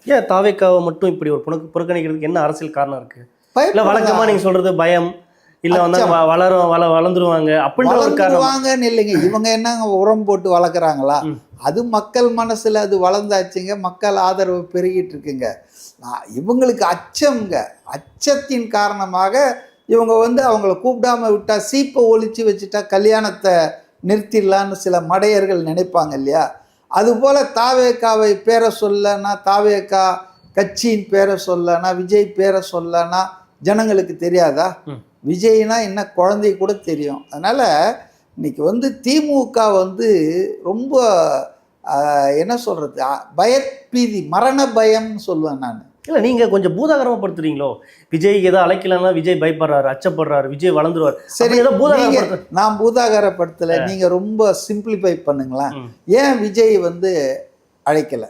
ஏன் தாவேக்காவை மட்டும் இப்படி ஒரு புறக்கணிக்கிறதுக்கு என்ன அரசியல் காரணம் இருக்கு? இல்ல வழக்கமா நீங்க சொல்றது பயம், இல்ல வந்து வளர்ந்துருவாங்க அப்படின்ற ஒரு காரணம் இல்லைங்க. இவங்க என்னங்க உரம் போட்டு வளர்க்குறாங்களா? அது மக்கள் மனசுல அது வளர்ந்தாச்சுங்க, மக்கள் ஆதரவு பெருகிட்டு இருக்குங்க. இவங்களுக்கு அச்சம்ங்க. அச்சத்தின் காரணமாக இவங்க வந்து அவங்கள கூப்பிடாம விட்டா, சீப்பை ஒழிச்சு வச்சுட்டா கல்யாணத்தை நிறுத்திடலான்னு சில மடையர்கள் நினைப்பாங்க இல்லையா? அதுபோல் தாவேக்காவை பேரை சொல்லனா, தாவேக்கா கட்சியின் பேரை சொல்லனா, விஜய் பேரை சொல்லனா ஜனங்களுக்கு தெரியாதா? விஜய்னா என்ன குழந்தை கூட தெரியும். அதனால் இன்னைக்கு வந்து திமுக வந்து ரொம்ப என்ன சொல்கிறது, பயப்பீதி, மரண பயம்னு சொல்லுவேன் நான். இல்லை, நீங்கள் கொஞ்சம் பூதாகரமாக படுத்துறீங்களோ? விஜய் ஏதோ அழைக்கலன்னா விஜய் பயப்படுறாரு, அச்சப்படுறாரு, விஜய் வளர்ந்துருவார். சரி, ஏதோ நான் பூதாகரப்படுத்தலை, நீங்கள் ரொம்ப சிம்பிளிஃபை பண்ணுங்களேன். ஏன் விஜய் வந்து அழைக்கலை?